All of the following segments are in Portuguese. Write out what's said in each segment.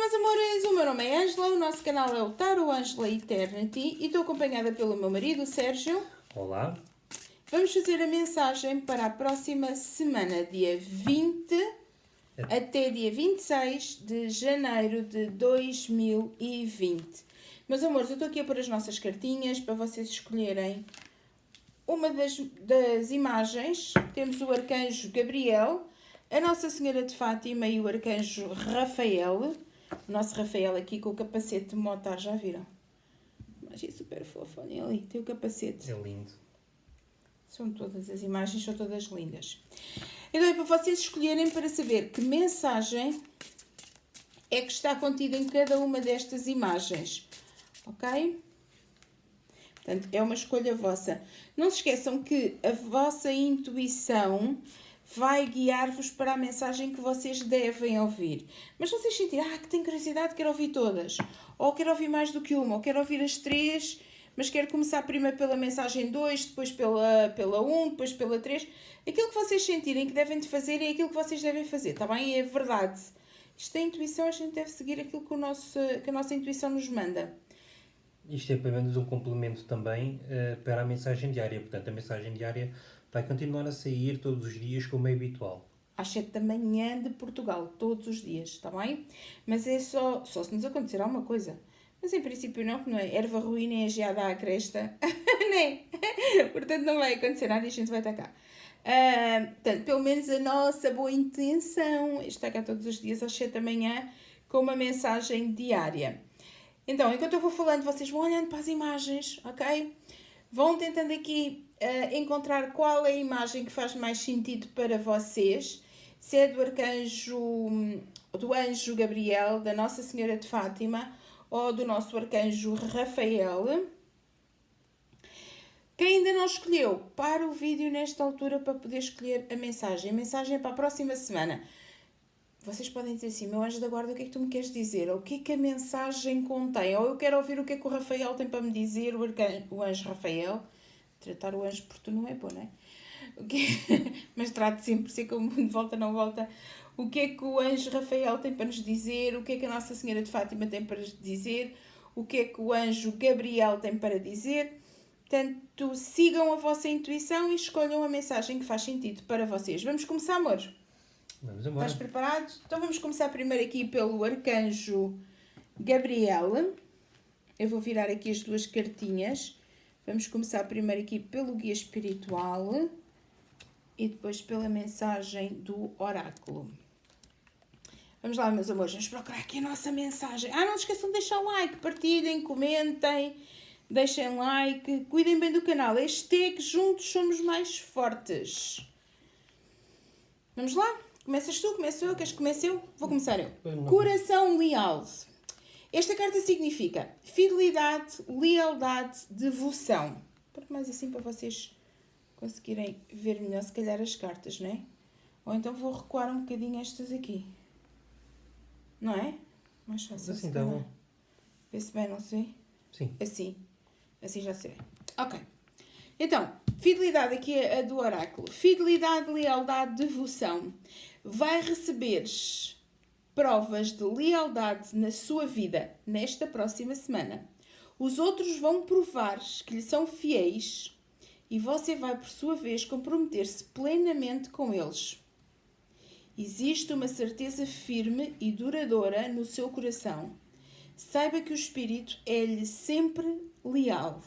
meus amores, o meu nome é Ângela, o nosso canal é o Tarot Ângela Eternity e estou acompanhada pelo meu marido, Sérgio. Olá. Vamos fazer a mensagem para a próxima semana, dia 20 até dia 26 de janeiro de 2020. Meus amores, eu estou aqui a pôr as nossas cartinhas para vocês escolherem uma das imagens. Temos o Arcanjo Gabriel, a Nossa Senhora de Fátima e o Arcanjo Rafael. O nosso Rafael aqui com o capacete de motar, já viram? Mas é super fofo, olhem ali, tem o capacete. É lindo. São todas as imagens, são todas lindas. Então é para vocês escolherem para saber que mensagem é que está contida em cada uma destas imagens. Ok? Portanto, é uma escolha vossa. Não se esqueçam que a vossa intuição vai guiar-vos para a mensagem que vocês devem ouvir. Mas vocês sentirem, que tenho curiosidade, quero ouvir todas. Ou quero ouvir mais do que uma, ou quero ouvir as três, mas quero começar primeiro pela mensagem 2, depois pela 1, depois pela 3. Aquilo que vocês sentirem que devem de fazer é aquilo que vocês devem fazer, está bem? É verdade. Isto é intuição, a gente deve seguir aquilo que a nossa intuição nos manda. Isto é apenas um complemento também para a mensagem diária. Portanto, a mensagem diária vai continuar a sair todos os dias como é habitual. Às 7 da manhã de Portugal, todos os dias, está bem? Mas é só se nos acontecer alguma coisa. Mas em princípio não é? Erva ruína é geada à cresta, não é? Portanto não vai acontecer nada e a gente vai estar cá. Portanto, pelo menos a nossa boa intenção está cá todos os dias às 7 da manhã com uma mensagem diária. Então, enquanto eu vou falando, vocês vão olhando para as imagens, ok? Vão tentando aqui encontrar qual é a imagem que faz mais sentido para vocês. Se é do anjo Gabriel, da Nossa Senhora de Fátima ou do nosso arcanjo Rafael. Quem ainda não escolheu, para o vídeo nesta altura para poder escolher a mensagem. A mensagem é para a próxima semana. Vocês podem dizer assim, meu anjo da guarda, o que é que tu me queres dizer? Ou o que é que a mensagem contém? Ou eu quero ouvir o que é que o Rafael tem para me dizer, o anjo Rafael. Tratar o anjo por tu não é bom, não é? Mas trate sempre, sei como de volta não volta. O que é que o anjo Rafael tem para nos dizer? O que é que a Nossa Senhora de Fátima tem para nos dizer? O que é que o anjo Gabriel tem para dizer? Portanto, sigam a vossa intuição e escolham a mensagem que faz sentido para vocês. Vamos começar, amor? Vamos embora. Estás preparado? Então vamos começar primeiro aqui pelo arcanjo Gabriel. Eu vou virar aqui as duas cartinhas. Vamos começar primeiro aqui pelo guia espiritual e depois pela mensagem do oráculo. Vamos lá, meus amores, vamos procurar aqui a nossa mensagem. Não se esqueçam de deixar um like, partilhem, comentem, deixem like, cuidem bem do canal. Hashtag juntos somos mais fortes. Vamos lá? Começas tu? Começo eu? Queres que comece eu? Vou começar eu. Coração leal. Esta carta significa fidelidade, lealdade, devoção. Pouco mais assim para vocês conseguirem ver melhor, se calhar, as cartas, não é? Ou então vou recuar um bocadinho estas aqui. Não é? Mais fácil. Assim está bom. Vê-se bem, não sei? Sim. Assim já sei. Ok. Então, fidelidade aqui é a do oráculo. Fidelidade, lealdade, devoção. Vai receberes provas de lealdade na sua vida nesta próxima semana. Os outros vão provar que lhe são fiéis e você vai, por sua vez, comprometer-se plenamente com eles. Existe uma certeza firme e duradoura no seu coração. Saiba que o Espírito é-lhe sempre leal.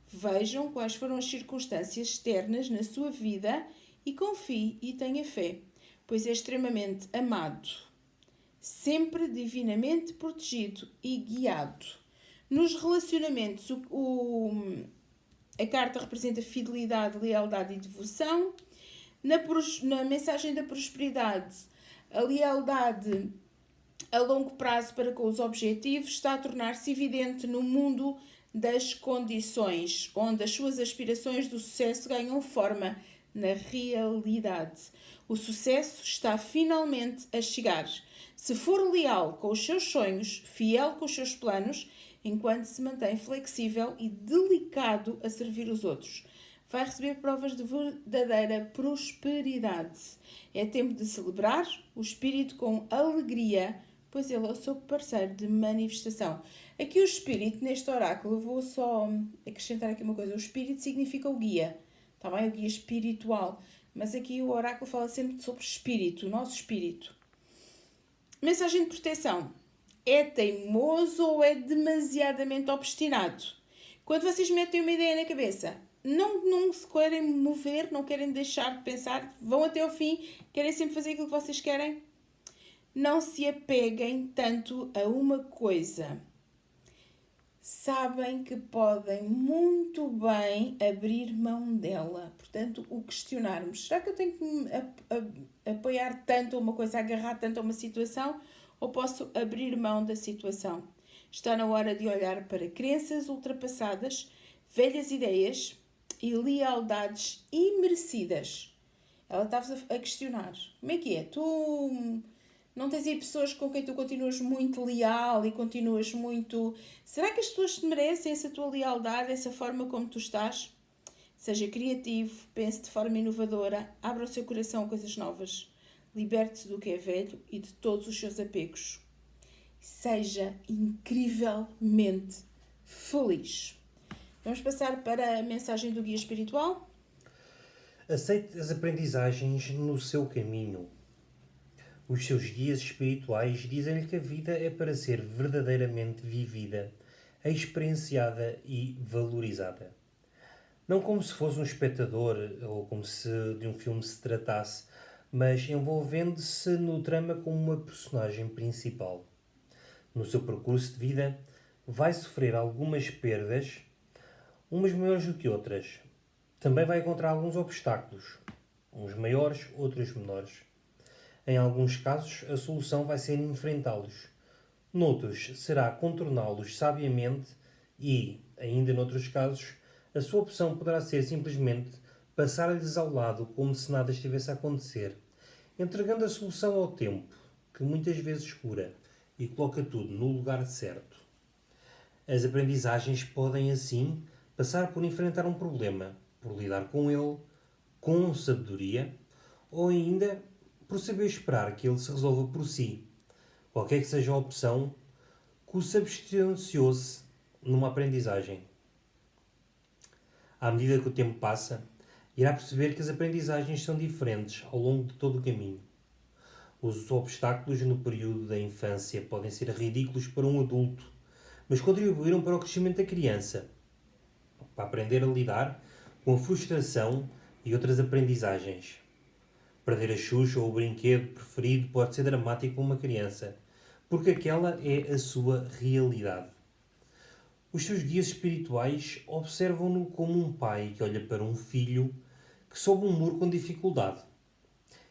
Vejam quais foram as circunstâncias externas na sua vida e confie e tenha fé, pois é extremamente amado, sempre divinamente protegido e guiado. Nos relacionamentos, a carta representa fidelidade, lealdade e devoção. Na mensagem da prosperidade, a lealdade a longo prazo para com os objetivos está a tornar-se evidente no mundo das condições, onde as suas aspirações do sucesso ganham forma na realidade. O sucesso está finalmente a chegar. Se for leal com os seus sonhos, fiel com os seus planos, enquanto se mantém flexível e delicado a servir os outros, vai receber provas de verdadeira prosperidade. É tempo de celebrar o espírito com alegria, pois ele é o seu parceiro de manifestação. Aqui o espírito, neste oráculo, vou só acrescentar aqui uma coisa. O espírito significa o guia, está bem? O guia espiritual. Mas aqui o oráculo fala sempre sobre espírito, o nosso espírito. Mensagem de proteção. É teimoso ou é demasiadamente obstinado? Quando vocês metem uma ideia na cabeça, não se querem mover, não querem deixar de pensar, vão até ao fim, querem sempre fazer aquilo que vocês querem, não se apeguem tanto a uma coisa. Sabem que podem muito bem abrir mão dela. Portanto, o questionarmos. Será que eu tenho que me apoiar tanto a uma coisa, agarrar tanto a uma situação? Ou posso abrir mão da situação? Está na hora de olhar para crenças ultrapassadas, velhas ideias e lealdades imerecidas. Ela estava a questionar. Como é que é? Tu não tens aí pessoas com quem tu continuas muito leal e continuas muito... Será que as pessoas te merecem essa tua lealdade, essa forma como tu estás? Seja criativo, pense de forma inovadora, abra o seu coração a coisas novas. Liberte-se do que é velho e de todos os seus apegos. Seja incrivelmente feliz. Vamos passar para a mensagem do guia espiritual? Aceite as aprendizagens no seu caminho. Os seus guias espirituais dizem-lhe que a vida é para ser verdadeiramente vivida, experienciada e valorizada. Não como se fosse um espectador ou como se de um filme se tratasse, mas envolvendo-se no trama como uma personagem principal. No seu percurso de vida, vai sofrer algumas perdas, umas maiores do que outras. Também vai encontrar alguns obstáculos, uns maiores, outros menores. Em alguns casos, a solução vai ser enfrentá-los. Noutros, será contorná-los sabiamente e, ainda noutros casos, a sua opção poderá ser simplesmente passar-lhes ao lado como se nada estivesse a acontecer, entregando a solução ao tempo, que muitas vezes cura e coloca tudo no lugar certo. As aprendizagens podem, assim, passar por enfrentar um problema, por lidar com ele, com sabedoria, ou ainda por saber esperar que ele se resolva por si. Qualquer que seja a opção, consubstanciou-se numa aprendizagem. À medida que o tempo passa, irá perceber que as aprendizagens são diferentes ao longo de todo o caminho. Os obstáculos no período da infância podem ser ridículos para um adulto, mas contribuíram para o crescimento da criança, para aprender a lidar com a frustração e outras aprendizagens. Perder a Xuxa ou o brinquedo preferido pode ser dramático para uma criança, porque aquela é a sua realidade. Os seus guias espirituais observam-no como um pai que olha para um filho que sobe um muro com dificuldade.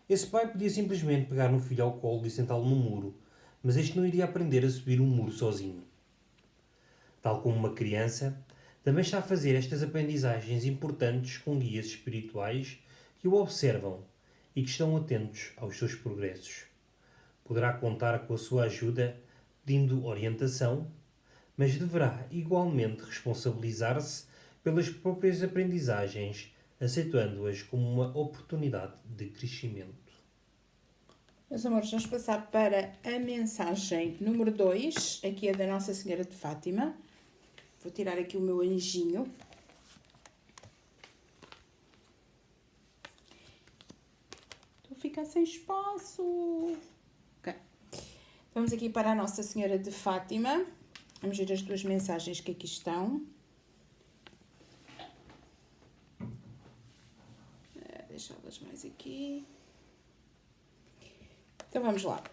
Esse pai podia simplesmente pegar no filho ao colo e sentá-lo no muro, mas este não iria aprender a subir um muro sozinho. Tal como uma criança, também está a fazer estas aprendizagens importantes com guias espirituais que o observam e que estão atentos aos seus progressos. Poderá contar com a sua ajuda, pedindo orientação, mas deverá igualmente responsabilizar-se pelas próprias aprendizagens, aceitando-as como uma oportunidade de crescimento. Meus amores, vamos passar para a mensagem número 2, aqui é da Nossa Senhora de Fátima. Vou tirar aqui o meu anjinho. Estou a ficar sem espaço. Ok. Vamos aqui para a Nossa Senhora de Fátima. Vamos ver as duas mensagens que aqui estão. Deixá-las mais aqui. Então vamos lá.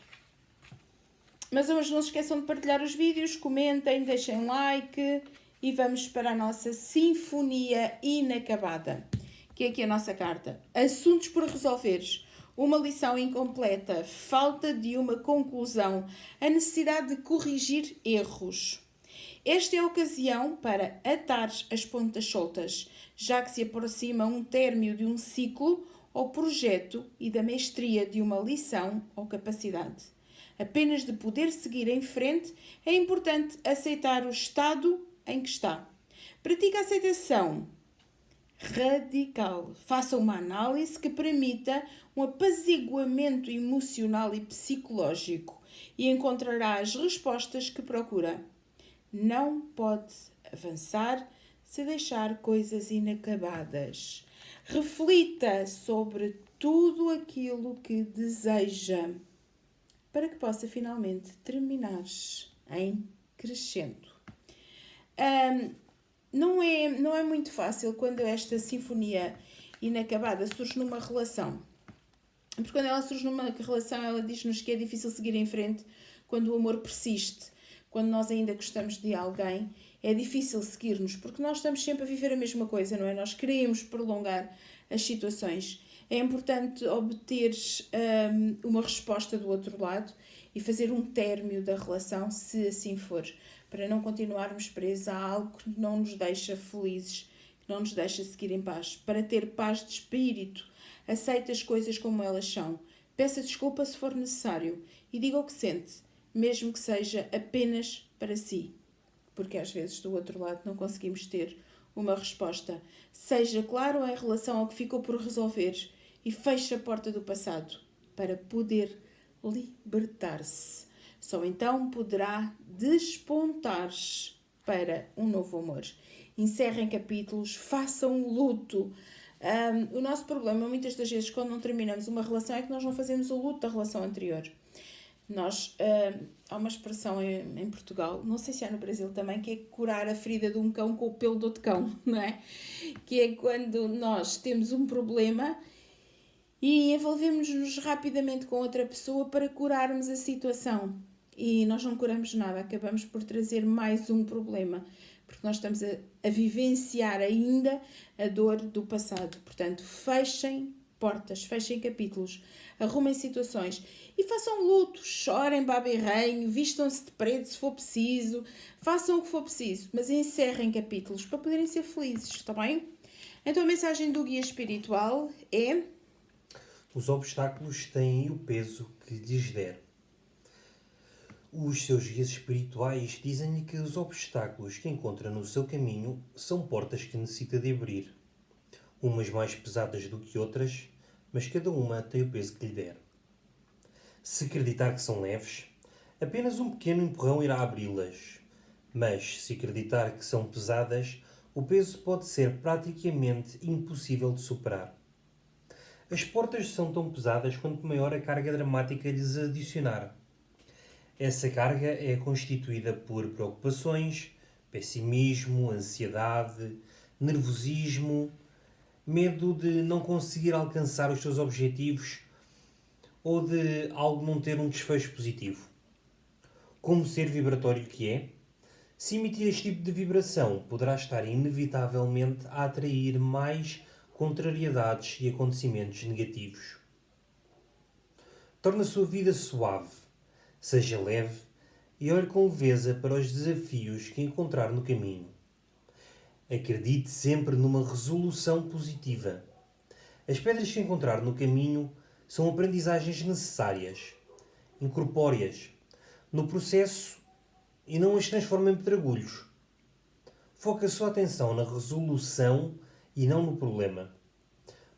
Mas hoje não se esqueçam de partilhar os vídeos, comentem, deixem like e vamos para a nossa Sinfonia Inacabada, que é aqui a nossa carta. Assuntos por resolveres. Uma lição incompleta, falta de uma conclusão, a necessidade de corrigir erros. Esta é a ocasião para atares as pontas soltas, já que se aproxima um término de um ciclo ou projeto e da mestria de uma lição ou capacidade. Apenas de poder seguir em frente, é importante aceitar o estado em que está. Pratique a aceitação radical. Faça uma análise que permita um apaziguamento emocional e psicológico e encontrará as respostas que procura. Não pode avançar se deixar coisas inacabadas. Reflita sobre tudo aquilo que deseja para que possa finalmente terminar em crescendo. Não é muito fácil quando esta sinfonia inacabada surge numa relação. Porque quando ela surge numa relação, ela diz-nos que é difícil seguir em frente quando o amor persiste. Quando nós ainda gostamos de alguém, é difícil seguirmos, porque nós estamos sempre a viver a mesma coisa, não é? Nós queremos prolongar as situações. É importante obter uma resposta do outro lado e fazer um término da relação, se assim for, para não continuarmos presos a algo que não nos deixa felizes, que não nos deixa seguir em paz. Para ter paz de espírito, aceite as coisas como elas são. Peça desculpa se for necessário e diga o que sente, mesmo que seja apenas para si. Porque às vezes do outro lado não conseguimos ter uma resposta. Seja claro em relação ao que ficou por resolver e feche a porta do passado para poder libertar-se. Só então poderá despontar para um novo amor. Encerrem capítulos, façam luto. O nosso problema, muitas das vezes, quando não terminamos uma relação, é que nós não fazemos o luto da relação anterior. Há uma expressão em Portugal, não sei se há no Brasil também, que é curar a ferida de um cão com o pelo do outro cão, não é? Que é quando nós temos um problema e envolvemos-nos rapidamente com outra pessoa para curarmos a situação. E nós não curamos nada, acabamos por trazer mais um problema, porque nós estamos a vivenciar ainda a dor do passado. Portanto, fechem portas, fechem capítulos, arrumem situações e façam luto, chorem, babem ranho, vistam-se de preto se for preciso, façam o que for preciso, mas encerrem capítulos para poderem ser felizes, está bem? Então a mensagem do guia espiritual é: os obstáculos têm o peso que lhes der. Os seus guias espirituais dizem-lhe que os obstáculos que encontra no seu caminho são portas que necessita de abrir. Umas mais pesadas do que outras, mas cada uma tem o peso que lhe der. Se acreditar que são leves, apenas um pequeno empurrão irá abri-las. Mas, se acreditar que são pesadas, o peso pode ser praticamente impossível de superar. As portas são tão pesadas quanto maior a carga dramática lhes adicionar. Essa carga é constituída por preocupações, pessimismo, ansiedade, nervosismo, medo de não conseguir alcançar os seus objetivos ou de algo não ter um desfecho positivo. Como ser vibratório que é, se emitir este tipo de vibração, poderá estar inevitavelmente a atrair mais contrariedades e acontecimentos negativos. Torne a sua vida suave, seja leve e olhe com leveza para os desafios que encontrar no caminho. Acredite sempre numa resolução positiva. As pedras que encontrar no caminho são aprendizagens necessárias. Incorpore-as no processo e não as transforme em pedregulhos. Foque a sua atenção na resolução e não no problema.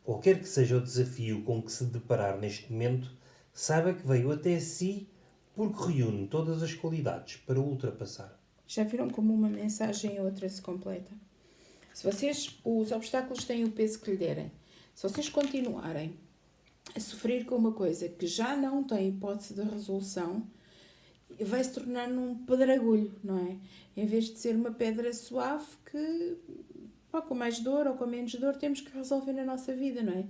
Qualquer que seja o desafio com que se deparar neste momento, saiba que veio até si porque reúne todas as qualidades para o ultrapassar. Já viram como uma mensagem e outra se completa? Se os obstáculos têm o peso que lhe derem, se vocês continuarem a sofrer com uma coisa que já não tem hipótese de resolução, vai se tornar num pedregulho, não é? Em vez de ser uma pedra suave que, com mais dor ou com menos dor, temos que resolver na nossa vida, não é?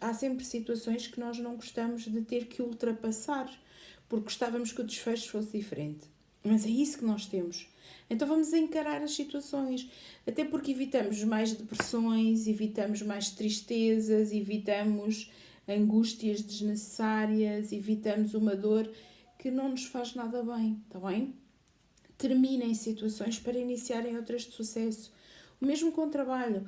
Há sempre situações que nós não gostamos de ter que ultrapassar, porque gostávamos que o desfecho fosse diferente. Mas é isso que nós temos. Então vamos encarar as situações, até porque evitamos mais depressões, evitamos mais tristezas, evitamos angústias desnecessárias, evitamos uma dor que não nos faz nada bem, está bem? Terminem situações para iniciarem outras de sucesso. O mesmo com o trabalho.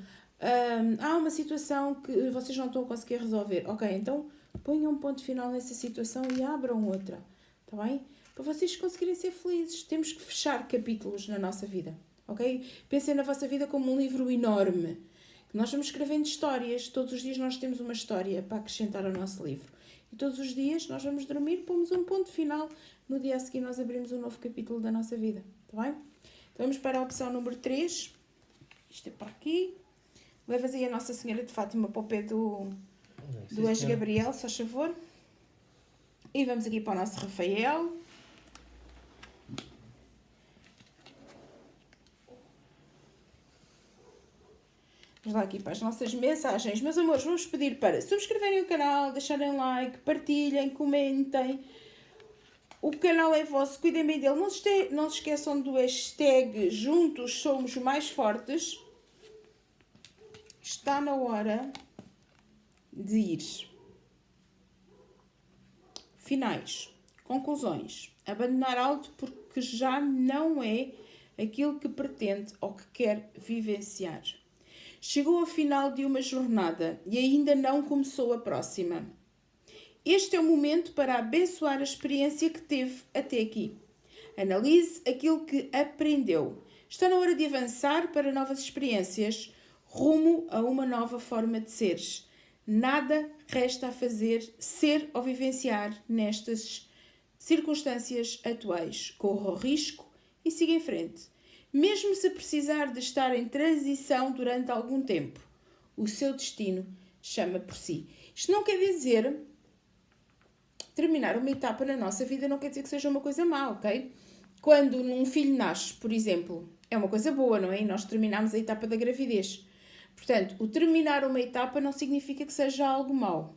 Há uma situação que vocês não estão a conseguir resolver. Ok, então ponham um ponto final nessa situação e abram outra, está bem? Para vocês conseguirem ser felizes. Temos que fechar capítulos na nossa vida, ok? Pensem na vossa vida como um livro enorme. Nós vamos escrevendo histórias. Todos os dias nós temos uma história para acrescentar ao nosso livro. E todos os dias nós vamos dormir, pomos um ponto final. No dia a seguir nós abrimos um novo capítulo da nossa vida. Está bem? Então vamos para a opção número 3. Isto é para aqui. Levas aí a Nossa Senhora de Fátima para o pé do Anjo Gabriel, se faz favor. E vamos aqui para o nosso Rafael. Vamos lá aqui para as nossas mensagens. Meus amores, vamos pedir para subscreverem o canal, deixarem like, partilhem, comentem. O canal é vosso, cuidem bem dele. Não se esqueçam do hashtag Juntos Somos Mais Fortes. Está na hora de ir. Finais. Conclusões. Abandonar algo porque já não é aquilo que pretende ou que quer vivenciar. Chegou ao final de uma jornada e ainda não começou a próxima. Este é o momento para abençoar a experiência que teve até aqui. Analise aquilo que aprendeu. Está na hora de avançar para novas experiências, rumo a uma nova forma de seres. Nada resta a fazer, ser ou vivenciar nestas circunstâncias atuais. Corra o risco e siga em frente. Mesmo se precisar de estar em transição durante algum tempo, o seu destino chama por si. Isto não quer dizer terminar uma etapa na nossa vida, não quer dizer que seja uma coisa má, ok? Quando um filho nasce, por exemplo, é uma coisa boa, não é? E nós terminamos a etapa da gravidez. Portanto, o terminar uma etapa não significa que seja algo mau.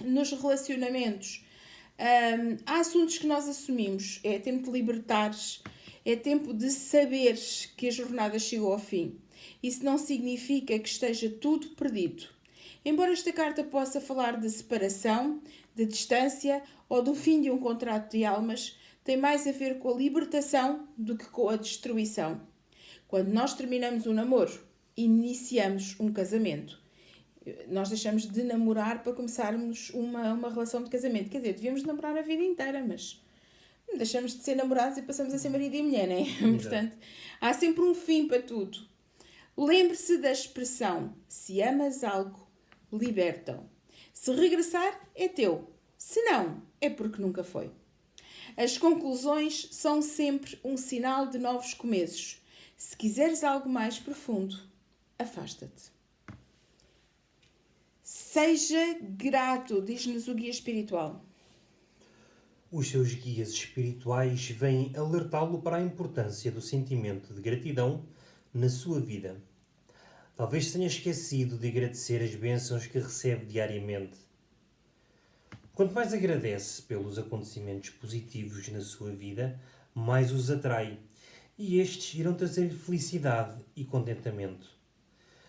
Nos relacionamentos, há assuntos que nós assumimos. É tempo de libertares, é tempo de saberes que a jornada chegou ao fim. Isso não significa que esteja tudo perdido. Embora esta carta possa falar de separação, de distância ou do fim de um contrato de almas, tem mais a ver com a libertação do que com a destruição. Quando nós terminamos um namoro, iniciamos um casamento. Nós deixamos de namorar para começarmos uma relação de casamento. Quer dizer, devíamos namorar a vida inteira, mas deixamos de ser namorados e passamos a ser marido e mulher, não é? Portanto, há sempre um fim para tudo. Lembre-se da expressão: se amas algo, liberta-o. Se regressar, é teu. Se não, é porque nunca foi. As conclusões são sempre um sinal de novos começos. Se quiseres algo mais profundo, afasta-te. Seja grato, diz-nos o guia espiritual. Os seus guias espirituais vêm alertá-lo para a importância do sentimento de gratidão na sua vida. Talvez tenha esquecido de agradecer as bênçãos que recebe diariamente. Quanto mais agradece pelos acontecimentos positivos na sua vida, mais os atrai, e estes irão trazer-lhe felicidade e contentamento.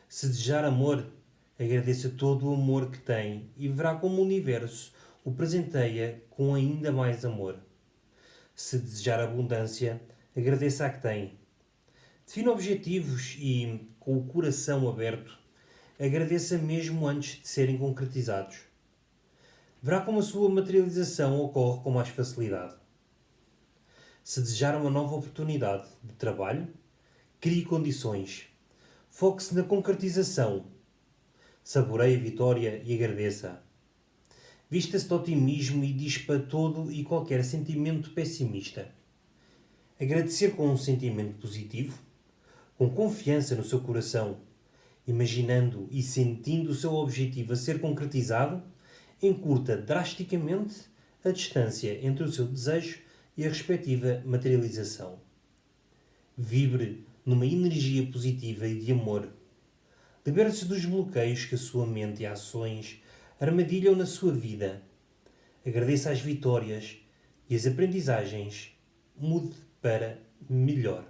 Se desejar amor, agradeça todo o amor que tem e verá como o universo o presenteia com ainda mais amor. Se desejar abundância, agradeça a que tem. Defina objetivos e, com o coração aberto, agradeça mesmo antes de serem concretizados. Verá como a sua materialização ocorre com mais facilidade. Se desejar uma nova oportunidade de trabalho, crie condições. Foque-se na concretização. Saboreie a vitória e agradeça. Vista-se de otimismo e dispa todo e qualquer sentimento pessimista. Agradecer com um sentimento positivo, com confiança no seu coração, imaginando e sentindo o seu objetivo a ser concretizado, encurta drasticamente a distância entre o seu desejo e a respectiva materialização. Vibre numa energia positiva e de amor. Liberte-se dos bloqueios que a sua mente e ações armadilham na sua vida. Agradeça as vitórias e as aprendizagens. Mude para melhor.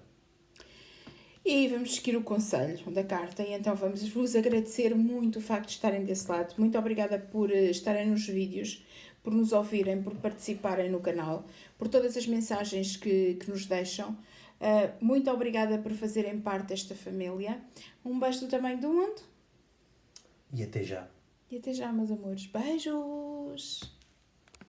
E vamos seguir o conselho da carta e então vamos vos agradecer muito o facto de estarem desse lado. Muito obrigada por estarem nos vídeos, por nos ouvirem, por participarem no canal, por todas as mensagens que nos deixam. Muito obrigada por fazerem parte desta família. Um beijo do tamanho do mundo. E até já. E até já, meus amores. Beijos!